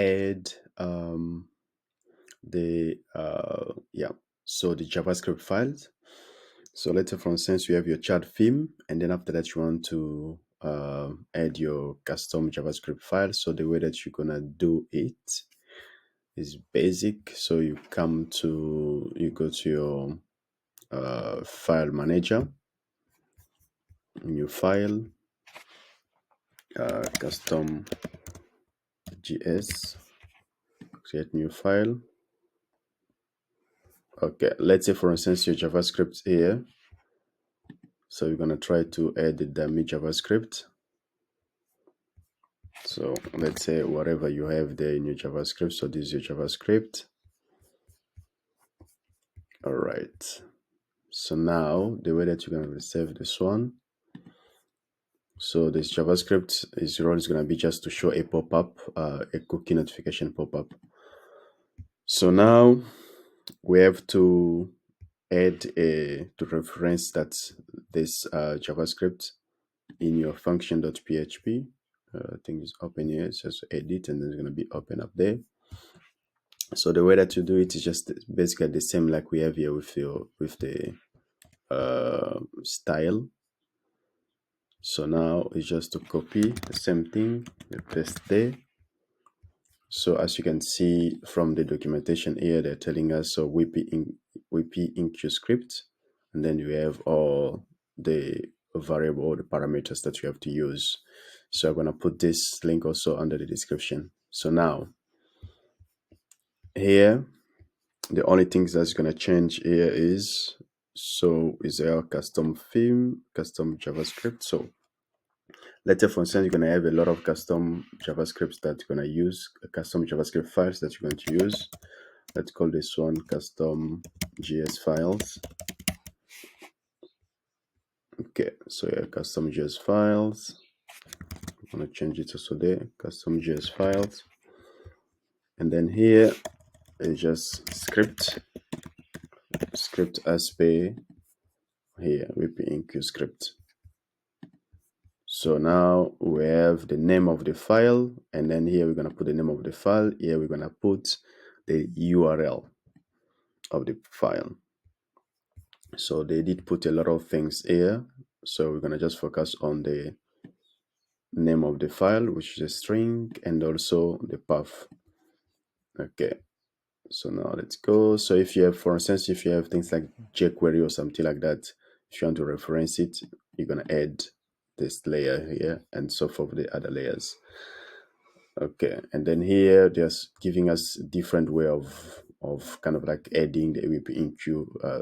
add the JavaScript files. So let's say, for instance, you have your chat theme, and then after that you want to add your custom JavaScript file. So the way that you're gonna do it is basic. So you go to your file manager, new file, custom.js, create new file. Okay, let's say, for instance, your JavaScript here. So you're gonna try to add the dummy JavaScript. So let's say whatever you have there in your JavaScript. So this is your JavaScript. All right. So now the way that you're gonna save this one. So this JavaScript role is gonna be just to show a pop-up, a cookie notification pop-up. So now we have to add to reference that this JavaScript in your function.php. I think it's open here. It's just edit, and then it's gonna be open up there. So the way that you do it is just basically the same like we have here with the style. So now it's just to copy the same thing, paste there. So as you can see from the documentation here, they're telling us so WP script, and then you have all the variable or the parameters that you have to use. So I'm gonna put this link also under the description. So now here, the only things that's gonna change here is our custom theme, custom JavaScript. So let's say, for instance, you're gonna have a lot of custom JavaScripts that you're gonna use, custom JavaScript files that you're going to use. Let's call this one custom.js files. Okay, so yeah, custom.js files. I'm gonna change it also there, custom.js files. And then here is just script as per here, WP script. So now we have the name of the file, and then here we're gonna put the name of the file. Here we're gonna put the URL of the file. So they did put a lot of things here. So we're gonna just focus on the name of the file, which is a string, and also the path. Okay. So now let's go. So if you have, for instance, if you have things like jQuery or something like that, if you want to reference it, you're gonna add this layer here and so forth the other layers. Okay, and then here just giving us different way of kind of like adding the WP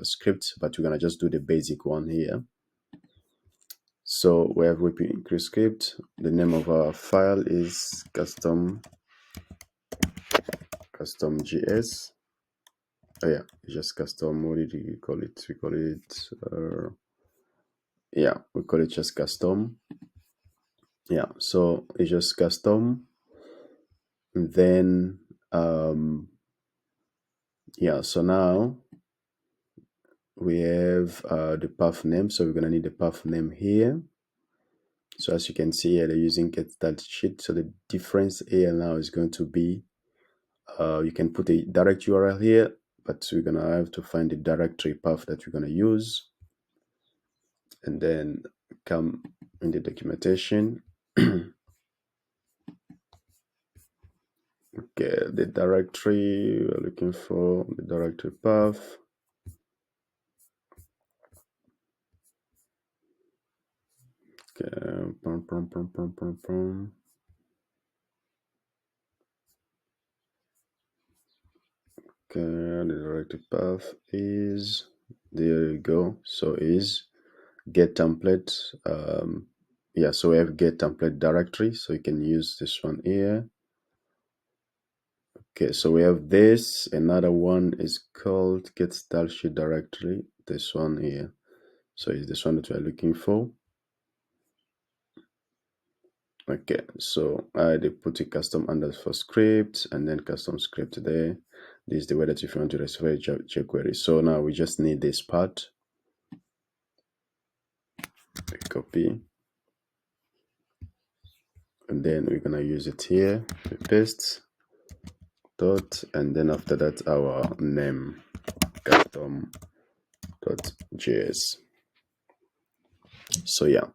script, but we're gonna just do the basic one here. So we have WP script. The name of our file is custom.js. Oh yeah, it's just custom. What did you call it? We call it we call it just custom. Yeah, so it's just custom. And then so now we have the path name. So we're gonna need the path name here. So as you can see here, they're using get started sheet. So the difference here now is going to be you can put a direct URL here, but we're gonna have to find the directory path that we're gonna use, and then come in the documentation. Okay, the directory we're looking for, the directory path. Okay, okay, the directory path is, there you go. So is get template. So we have get template directory, so you can use this one here. Okay, so we have this. Another one is called get style sheet directory. This one here. So it's this one that we're looking for. Okay, so I put a custom underscore script and then custom script there. This is the way that if you want to receive jQuery. So now we just need this part. Copy. And then we're gonna use it here. We paste. dot, and then after that our name, custom.js. So yeah,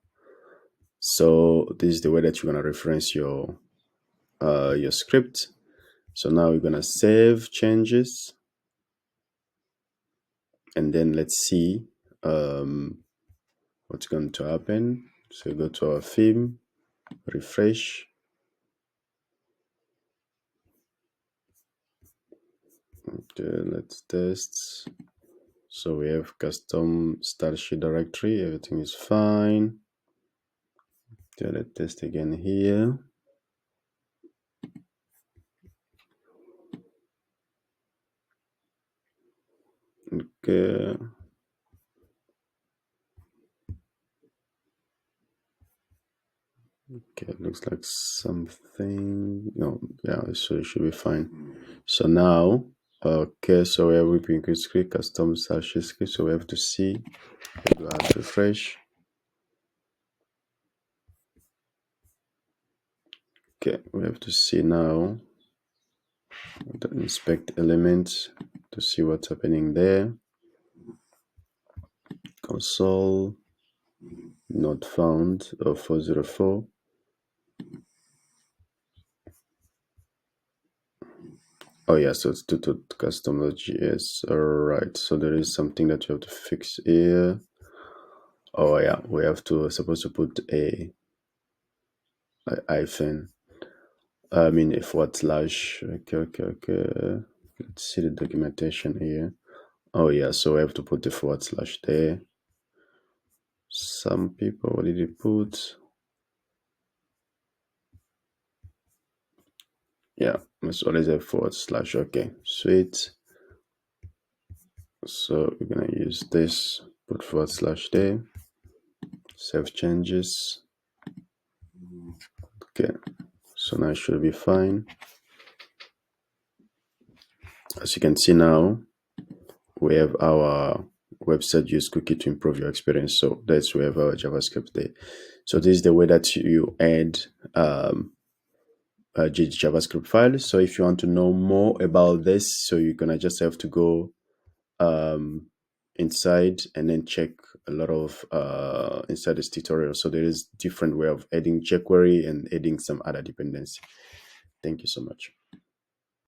so this is the way that you're gonna reference your script. So now we're gonna save changes, and then let's see what's going to happen. So go to our theme, refresh. Okay, let's test. So we have custom style sheet directory, everything is fine. Okay, let's test again here. Okay. Okay, it looks like something. No, yeah, so it should be fine. So now, okay, so we have whipping script, custom style sheet script. So we have to see. We have to refresh. Okay, we have to see now. The inspect elements to see what's happening there. Console not found 404. Oh yeah, so it's to custom.js. All right, so there is something that you have to fix here. Oh yeah, we have to supposed to put a hyphen. I mean a forward slash. Okay. Let's see the documentation here. Oh yeah, so we have to put the forward slash there. Some people, what did you put? Yeah, it's always a forward slash. Okay, sweet. So we're gonna use this, put forward slash there, save changes. Okay, so now it should be fine. As you can see now, we have our website use cookie to improve your experience. So that's we have our JavaScript there. So this is the way that you add a JavaScript file. So if you want to know more about this, so you're gonna just have to go inside and then check a lot of inside this tutorial. So there is different way of adding jQuery and adding some other dependency. Thank you so much.